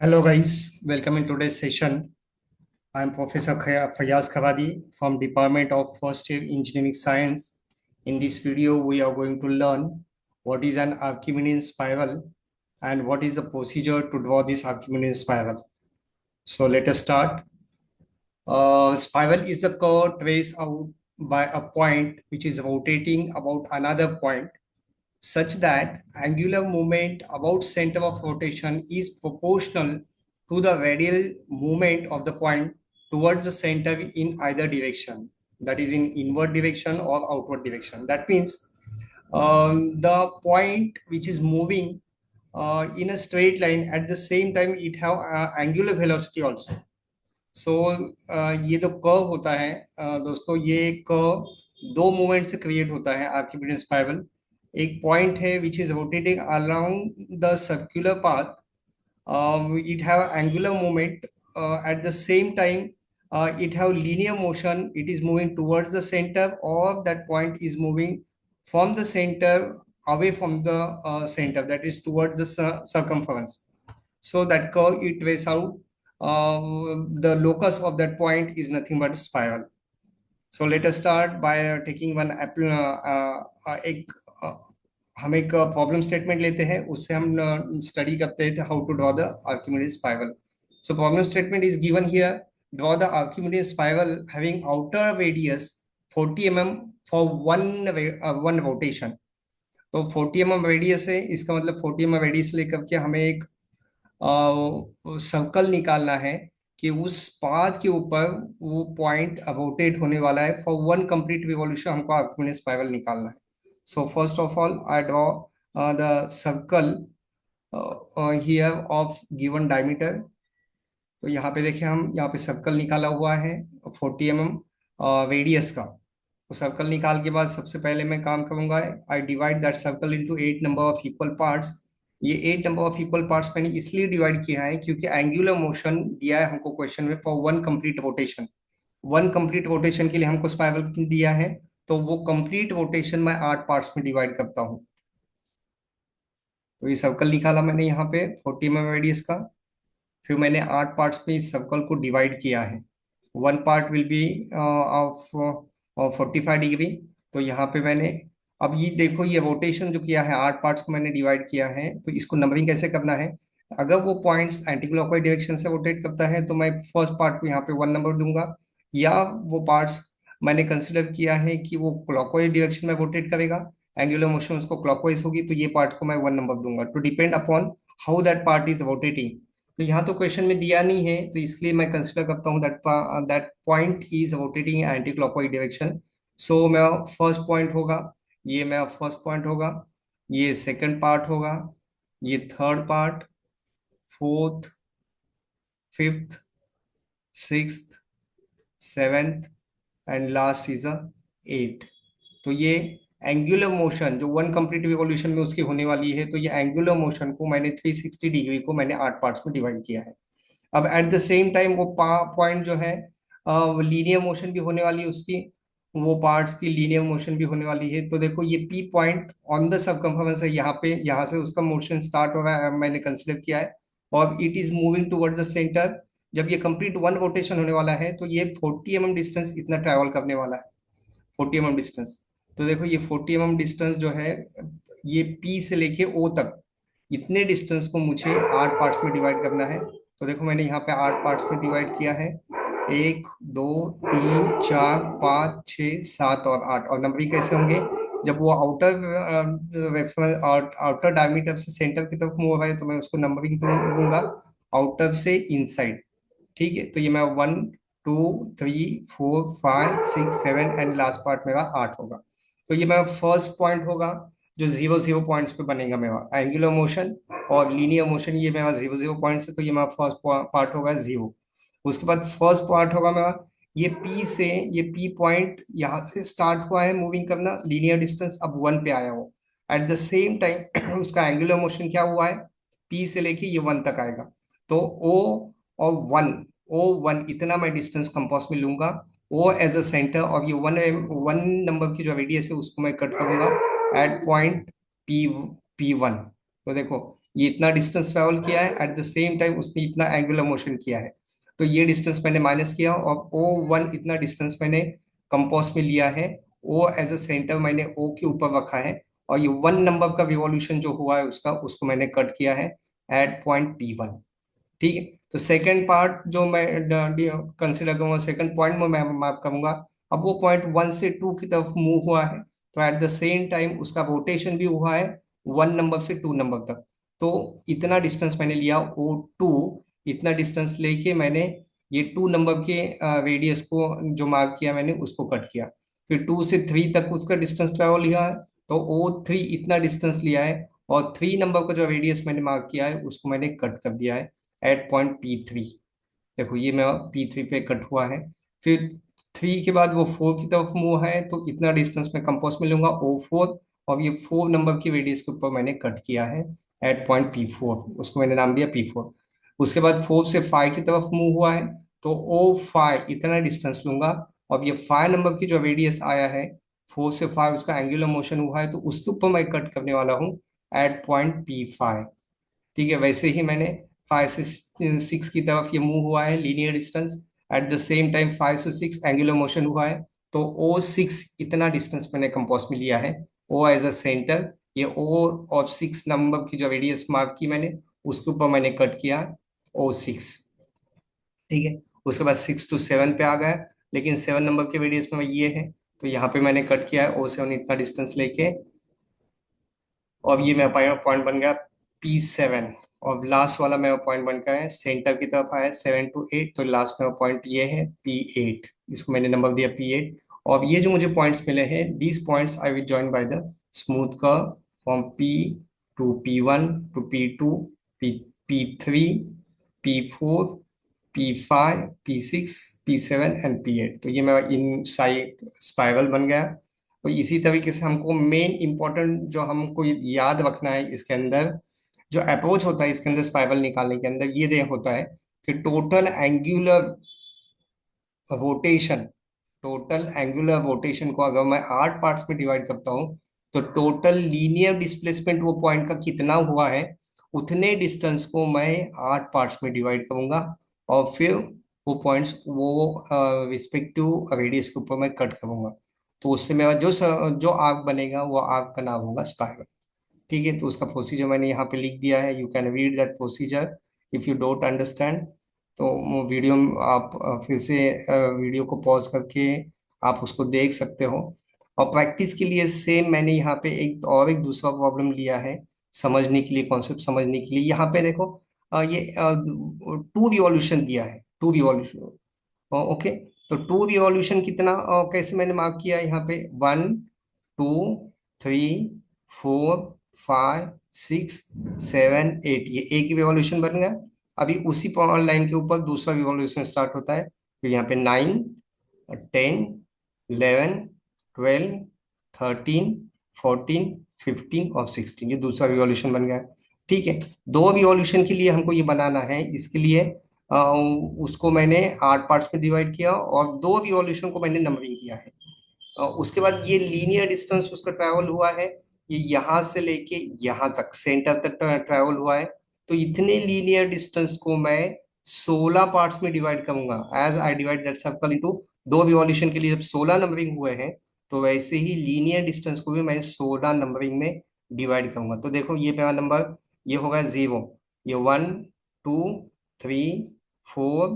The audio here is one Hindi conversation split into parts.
Hello guys, welcome in today's session. I am Professor Fayaz Khawadi from Department of First Year Engineering Science. In this video, we are going to learn what is an Archimedean spiral and what is the procedure to draw this Archimedean spiral. So let us start. Spiral is the curve traced out by a point which is rotating about another point such that angular movement about center of rotation is proportional to the radial movement of the point towards the center in either direction, that is in inward direction or outward direction. That means the point which is moving in a straight line, at the same time it have angular velocity also. सो ये जो कर्व होता है दोस्तों, ये कर्व दो मूवमेंट से क्रिएट होता है आर्किमिडीज स्पाइरल. एक पॉइंट है which is rotating along the circular path. it have angular movement, at the same time it have linear motion. It is moving towards the center, or that point is moving from the center away from the center, that is towards the circumference. So that curve it trace out, the locus of that point is nothing but spiral. So let us start by taking one हम एक प्रॉब्लम स्टेटमेंट लेते हैं, उससे हम स्टडी करते हैं how to draw the Archimedes spiral. So problem statement is given here. Draw the Archimedes spiral having outer radius 40 mm for one rotation. तो 40 mm रेडियस है, इसका मतलब 40 mm रेडियस लेकर के हमें एक सर्कल निकालना है कि उस पाथ के ऊपर वो पॉइंट रोटेट होने वाला है. फॉर वन कंप्लीट रिवॉल्यूशन हमको आर्किमिडीज स्पाइरल निकालना है. So first of all, I draw the circle here of given diameter. तो यहाँ पे देखिए, हम यहाँ पे सर्कल निकाला हुआ है 40 mm रेडियस का. तो सर्कल निकाल के बाद सबसे पहले मैं काम करूंगा, आई divide that circle into 8 number of equal parts. ये 8 नंबर ऑफ इक्वल पार्ट्स मैंने इसलिए डिवाइड किया है क्योंकि एंगुलर मोशन दिया है हमको क्वेश्चन में for one complete rotation. One complete rotation के लिए हमको स्पाइरल दिया है, तो वो कंप्लीट रोटेशन मैं 8 पार्ट्स में डिवाइड करता हूं. तो ये सर्कल निकाला मैंने यहाँ पे 40 mm रेडियस का. फिर मैंने 8 पार्ट्स में इस सर्कल को डिवाइड किया है. One part will be of 45 degree. तो यहाँ पे मैंने, अब ये देखो, ये रोटेशन जो किया है 8 पार्ट्स को मैंने डिवाइड किया है, तो इसको नंबरिंग कैसे करना है. अगर वो पॉइंट्स एंटी क्लॉकवाइज डायरेक्शन से रोटेट करता है तो मैं फर्स्ट पार्ट को यहाँ पे 1 नंबर दूंगा, या वो पार्ट्स मैंने कंसिडर किया है कि वो क्लॉकवाइज डायरेक्शन में रोटेट करेगा, एंगुलर मोशन उसको क्लॉकवाइज होगी, तो ये पार्ट को मैं 1 नंबर दूंगा, to depend upon how that part is rotating. तो यहाँ तो क्वेश्चन में दिया नहीं है, तो इसलिए मैं कंसिडर करता हूँ that point is rotating anticlockwise direction. So मेरा फर्स्ट पॉइंट होगा, ये मेरा फर्स्ट पॉइंट होगा, ये सेकंड पार्ट होगा, ये third part, fourth, fifth, sixth, seventh and last is a 8. तो ये एंगुलर मोशन जो वन कंप्लीट रिवॉल्यूशन में उसकी होने वाली है, तो ये एंगुलर मोशन को मैंने 360 डिग्री को मैंने 8 पार्ट्स में डिवाइड किया है. अब एट द सेम टाइम वो पॉइंट जो है लीनियर मोशन भी होने वाली है उसकी, वो पार्ट्स की लीनियर मोशन भी होने वाली है. तो देखो, ये P point on the circumference है, यहाँ पे, यहाँ से उसका मोशन स्टार्ट हो रहा है, मैंने कंसिडर किया है, और it is moving towards the centre. जब ये कंप्लीट वन रोटेशन होने वाला है तो ये 40 mm डिस्टेंस इतना ट्रेवल करने वाला है, 40 mm डिस्टेंस. तो देखो, ये 40 mm डिस्टेंस जो है, ये पी से लेके ओ तक, इतने डिस्टेंस को मुझे 8 पार्ट्स में डिवाइड करना है. तो देखो, मैंने यहाँ पे 8 पार्ट्स में डिवाइड किया है, 1 2 3 4 5 6 7 और 8. और नंबरिंग कैसे होंगे, जब वो आउटर डायमीटर से सेंटर की तरफ मूव हो रहा है तो मैं उसको नंबरिंग दूंगा आउटर से इनसाइड. ठीक है, तो ये मैं 1 2 3 4 5 6 7 एंड लास्ट पार्ट मेरा 8 होगा. तो ये मेरा फर्स्ट पॉइंट होगा जो 0 0 पॉइंट्स पे बनेगा मेरा एंगुलर मोशन और लीनियर मोशन. ये मेरा 0 0 पॉइंट्स है, तो ये मेरा फर्स्ट पार्ट होगा 0. उसके बाद फर्स्ट पार्ट होगा मेरा, ये पी से, ये पी पॉइंट यहाँ से स्टार्ट हुआ है मूविंग करना, लीनियर डिस्टेंस अब 1 पे आया हो. एट द सेम टाइम उसका एंगुलर मोशन क्या हुआ है, पी से लेके ये 1 तक आएगा. तो ओ और 1, O1 इतना मैं डिस्टेंस कंपास में लूंगा, O एज अ सेंटर, और ये 1 नंबर की जो रेडियस है उसको मैं कट करूंगा एट पॉइंट P1. तो देखो, ये इतना डिस्टेंस ट्रेवल किया है, एट द सेम टाइम उसने इतना एंगुलर मोशन किया है। तो ये डिस्टेंस मैंने माइनस किया, और O1 इतना डिस्टेंस मैंने कंपास में लिया है। ओ एज अ सेंटर मैंने ओ के ऊपर रखा है, और ये 1 नंबर का रिवॉल्यूशन जो हुआ है उसका, उसको मैंने कट किया है एट पॉइंट P1। ठीक है, तो सेकंड पार्ट जो मैं कंसिडर करूंगा, सेकंड पॉइंट में मैं मैप करूंगा। अब वो पॉइंट 1 से 2 की तरफ मूव हुआ है, तो एट द सेम टाइम उसका रोटेशन भी हुआ है 1 नंबर से 2 नंबर तक। तो इतना डिस्टेंस मैंने लिया O2, इतना डिस्टेंस लेके मैंने ये 2 नंबर के रेडियस को जो मार्क किया मैंने उसको कट किया। फिर 2 से 3 तक उसका डिस्टेंस ट्रेवल लिया है, तो O3 इतना डिस्टेंस लिया है, और 3 नंबर का जो रेडियस मैंने मार्क किया है उसको मैंने कट कर दिया है एट पॉइंट P3। देखो ये मेरा P3 पे कट हुआ है। फिर 3 के बाद वो 4 की तरफ मूव है, तो इतना डिस्टेंस मैं कंपास में लूंगा O4, और ये 4 नंबर की रेडियस के ऊपर मैंने कट किया है एट पॉइंट P4, उसको मैंने नाम दिया P4। उसके बाद 4 से 5 की तरफ मूव हुआ है, तो O5 इतना डिस्टेंस लूंगा, और ये 5 नंबर की जो रेडियस आया है 4 से 5, उसका एंगुलर मोशन हुआ है, तो उसके ऊपर मैं कट करने वाला हूँ एट पॉइंट P5। ठीक है, वैसे ही मैंने 5 से 6 की तरफ ये मूव हुआ है linear distance, at the same time 5 से 6 एंगुलर मोशन हुआ है, तो O6 इतना डिस्टेंस मैंने कंपास में लिया है, O एज अ सेंटर। ये O और 6 नंबर की जो रेडियस मार्क की मैंने, उसके ऊपर मैंने कट किया O6। ठीक है, उसके बाद 6 to 7 पे आ गया, लेकिन 7 नंबर के रेडियस में ये है, तो यहाँ पे मैंने कट किया है O7 इतना डिस्टेंस लेके, और ये मेरा पॉइंट बन गया P7। और लास्ट वाला मेरा पॉइंट बन गया है सेंटर की तरफ आया 7 to 8, तो लास्ट मेरा पॉइंट ये है P8, इसको मैंने नंबर दिया P8। और ये जो मुझे पॉइंट्स मिले हैं, these points I will join by the smooth curve from P to P1 to P2, P3, P4, P5, P6, P7 and P8। तो ये मेरा इन साइड स्पाइरल बन गया। तो इसी तरीके से हमको मेन इंपॉर्टेंट जो हमको याद रखना है इसके अंदर, जो अप्रोच होता है इसके अंदर स्पाइरल निकालने के अंदर, ये दे होता है कि रोटेशन टोटल एंगुलर रोटेशन को अगर मैं 8 पार्ट्स में डिवाइड करता हूँ, तो टोटल लीनियर डिस्प्लेसमेंट वो पॉइंट का कितना हुआ है, उतने डिस्टेंस को मैं 8 पार्ट्स में डिवाइड करूंगा, और फिर वो पॉइंट्स वो रिस्पेक्टिव रेडियस के ऊपर मैं कट करूंगा। तो उससे मेरा जो आर्क बनेगा वो आर्क का नाम होगा स्पाइरल। ठीक है, तो उसका प्रोसीजर मैंने यहाँ पे लिख दिया है, you can read that procedure if you don't understand. तो वो वीडियो आप फिर से वीडियो को पॉज करके आप उसको देख सकते हो। और प्रैक्टिस के लिए सेम मैंने यहाँ पे एक दूसरा प्रॉब्लम लिया है, समझने के लिए, कॉन्सेप्ट समझने के लिए। यहाँ पे देखो ये 2 रिवॉल्यूशन दिया है, 2 रिवॉल्यूशन। ओके, तो 2 रिवॉल्यूशन कितना, कैसे मैंने मार्क किया है यहाँ पे, 1 2 3 4 5 6 7 8, ये एक रिवॉल्यूशन बन गया। अभी उसी लाइन के ऊपर दूसरा रिवॉल्यूशन स्टार्ट होता है, तो यहाँ पे 9 10 11 12 13 14 15 और 16, ये दूसरा रिवॉल्यूशन बन गया। ठीक है, 2 रिवॉल्यूशन के लिए हमको ये बनाना है, इसके लिए अ, उसको मैंने 8 पार्ट्स में डिवाइड किया, और 2 रिवॉल्यूशन को मैंने नंबरिंग किया है। उसके बाद ये लीनियर डिस्टेंस उसका ट्रैवल हुआ है, ये यहाँ से लेके यहाँ तक सेंटर तक ट्रैवल हुआ है। तो इतने लीनियर डिस्टेंस को मैं 16 पार्ट्स में डिवाइड करूंगा, as I divide that circle into. 2 revolution के लिए जब 16 नंबरिंग हुए हैं, तो वैसे ही लीनियर डिस्टेंस को भी मैं 16 नंबरिंग में डिवाइड करूंगा। तो देखो ये मेरा नंबर ये होगा 0, ये 1 2 3 4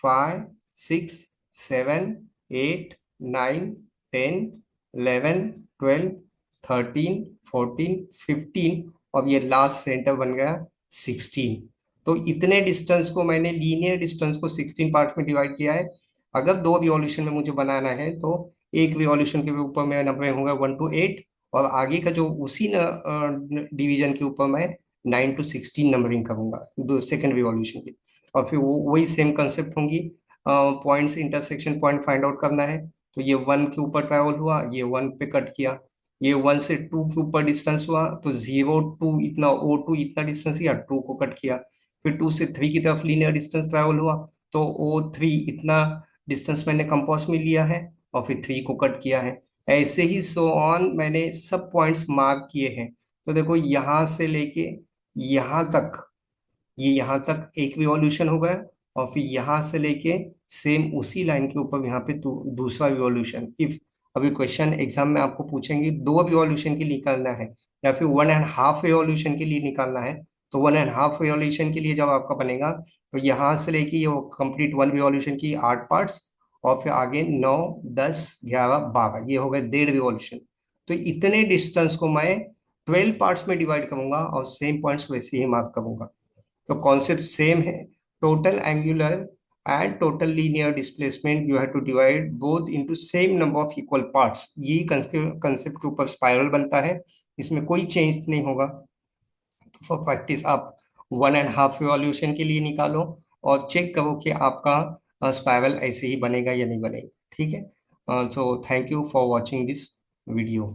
5 6 7 8 9 10 11 12 13 14 15, और ये लास्ट सेंटर बन गया 16। तो इतने डिस्टेंस को मैंने, लीनियर डिस्टेंस को 16 पार्ट में डिवाइड किया है। अगर 2 रिवॉल्यूशन में मुझे बनाना है, तो एक रिवॉल्यूशन के ऊपर मेरा नंबर होगा 1 to 8, और आगे का जो उसी डिवीजन के ऊपर मैं 9 to 16 नंबरिंग करूंगा दो सेकेंड रिवॉल्यूशन की। और फिर वो वही सेम कंसेप्ट होंगी, points intersection point find out करना है। तो ये 1 के ऊपर ट्रैवल हुआ, ये 1 पे कट किया। ये 1 से 2 के ऊपर डिस्टेंस हुआ, तो 0 2 इतना O2 इतना डिस्टेंस किया, 2 को कट किया। फिर 2 से 3 की तरफ लीनियर डिस्टेंस ट्रैवल हुआ, तो O3 इतना डिस्टेंस मैंने कंपास में लिया है, और फिर 3 को कट किया है। ऐसे ही सो ऑन मैंने सब पॉइंट्स मार्क किए हैं। तो देखो यहाँ से लेके यहाँ तक, ये यहाँ तक एक रिवॉल्यूशन हो गया, और फिर यहाँ से लेके सेम उसी लाइन के ऊपर यहाँ पे दूसरा रिवॉल्यूशन। इफ अभी क्वेश्चन एग्जाम में आपको पूछेंगे दो रिवॉल्यूशन के लिए निकालना है या फिर 1.5 रिवॉल्यूशन के लिए निकालना है, तो 1.5 रिवॉल्यूशन के लिए जब आपका बनेगा, तो यहाँ से लेके ये कंप्लीट वन रिवॉल्यूशन की 8 पार्ट्स, और फिर आगे 9, 10, 11, 12, ये हो गए 1.5 रिवॉल्यूशन। तो इतने डिस्टेंस को मैं 12 पार्ट्स में डिवाइड करूंगा और सेम पॉइंट्स वैसे ही मार्क करूंगा। तो कॉन्सेप्ट सेम है। Total angular and total linear displacement you have to divide both into same number of equal parts, यही कंसेप्ट के ऊपर स्पाइरल बनता है, इसमें कोई चेंज नहीं होगा। फॉर प्रैक्टिस आप 1.5 रिवॉल्यूशन के लिए निकालो और चेक करो कि आपका स्पाइरल ऐसे ही बनेगा या नहीं बनेगा। ठीक है, तो thank you for watching this video.